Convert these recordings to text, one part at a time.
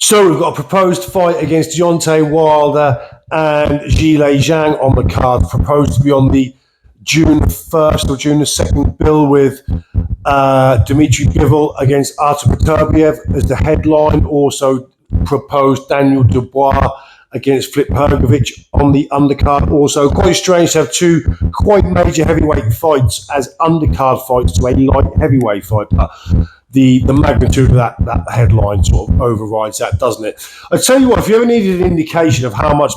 So we've got a proposed fight against Deontay Wilder and Zhilei Zhang on the card, proposed to be on the June 1st or June the 2nd bill, with Dmitry Bivol against Artur Beterbiev as the headline. Also proposed Daniel Dubois against Filip Hrgovic on the undercard. Also quite strange to have two quite major heavyweight fights as undercard fights to a light heavyweight fight, but the magnitude of that headline sort of overrides that, doesn't it? I tell you what, if you ever needed an indication of how much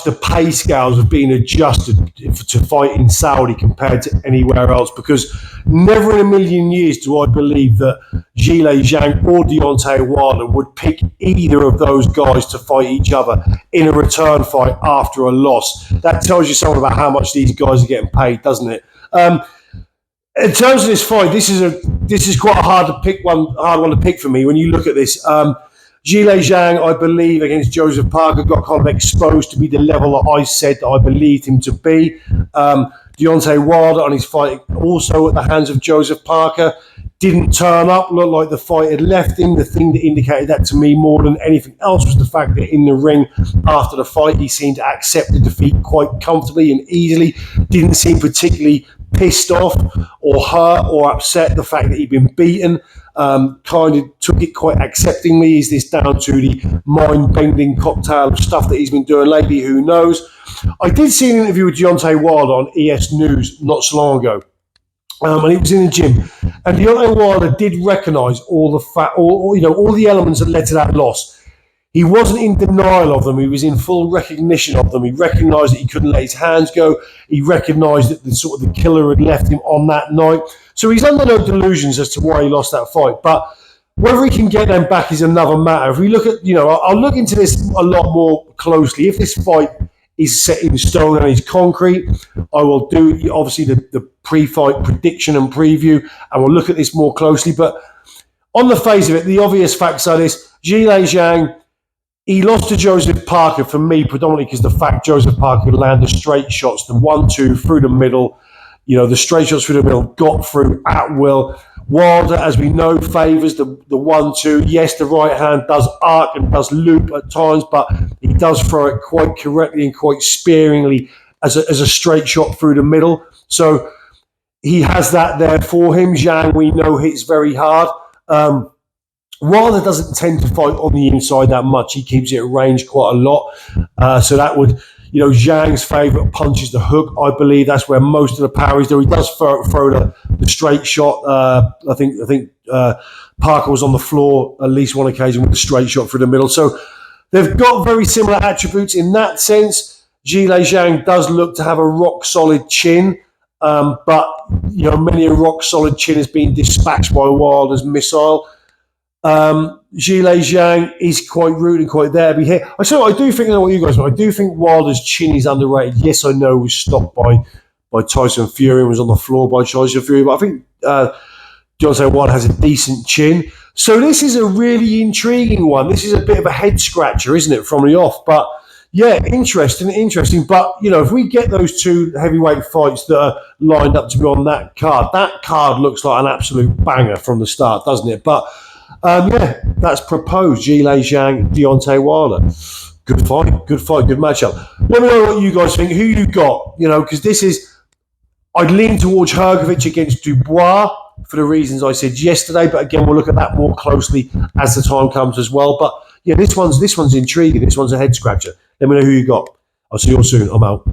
the pay scales have been adjusted to fight in Saudi compared to anywhere else, because never in a million years do I believe that Zhilei Zhang or Deontay Wilder would pick either of those guys to fight each other in a return fight after a loss. That tells you something about how much these guys are getting paid, doesn't it? In terms of this fight, this is quite a hard one to pick for me. When you look at this, Zhilei Zhang, I believe, against Joseph Parker, got kind of exposed to be the level that I said that I believed him to be. Deontay Wilder on his fight, also at the hands of Joseph Parker, didn't turn up, looked like the fight had left him. The thing that indicated that to me more than anything else was the fact that in the ring after the fight, he seemed to accept the defeat quite comfortably and easily. Didn't seem particularly pissed off or hurt or upset the fact that he'd been beaten. Kind of took it quite acceptingly. Is this down to the mind-bending cocktail of stuff that he's been doing lately? Who knows? I did see an interview with Deontay Wilder on ES News not so long ago, and he was in the gym, and Deontay Wilder did recognise all the elements that led to that loss. He wasn't in denial of them. He was in full recognition of them. He recognised that he couldn't let his hands go. He recognised that the killer had left him on that night. So he's under no delusions as to why he lost that fight. But whether he can get them back is another matter. If we look at, I'll look into this a lot more closely. If this fight is set in stone and is concrete, I will do obviously the pre-fight prediction and preview, and we'll look at this more closely. But on the face of it, the obvious facts are this: Zhilei Zhang, he lost to Joseph Parker, for me, predominantly because the fact Joseph Parker could land the straight shots, the 1-2 through the middle, the straight shots through the middle, got through at will. Wilder, as we know, favours the 1-2. Yes, the right hand does arc and does loop at times, but he does throw it quite correctly and quite sparingly as a straight shot through the middle. So he has that there for him. Zhang, we know, hits very hard. Wilder doesn't tend to fight on the inside that much. He keeps it at range quite a lot. So that would, Zhang's favourite punch is the hook. I believe that's where most of the power is there. He does throw the straight shot. I think Parker was on the floor at least one occasion with the straight shot through the middle. So they've got very similar attributes in that sense. Zhilei Zhang does look to have a rock-solid chin. But, many a rock-solid chin has been dispatched by Wilder's missile. Zhilei Zhang is quite rude and quite there to be hit. I do think, I know what you guys want, I do think Wilder's chin is underrated. Yes, I know he was stopped by Tyson Fury and was on the floor by Tyson Fury, but I think Deontay Wilder has a decent chin. So this is a really intriguing one. This is a bit of a head scratcher, isn't it, from the off? But yeah, interesting. But, if we get those two heavyweight fights that are lined up to be on that card looks like an absolute banger from the start, doesn't it? But that's proposed. Zhilei Zhang, Deontay Wilder. Good fight, good matchup. Let me know what you guys think. Who you got? Because I'd lean towards Hrgovic against Dubois for the reasons I said yesterday. But again, we'll look at that more closely as the time comes as well. But yeah, this one's intriguing. This one's a head scratcher. Let me know who you got. I'll see you all soon. I'm out.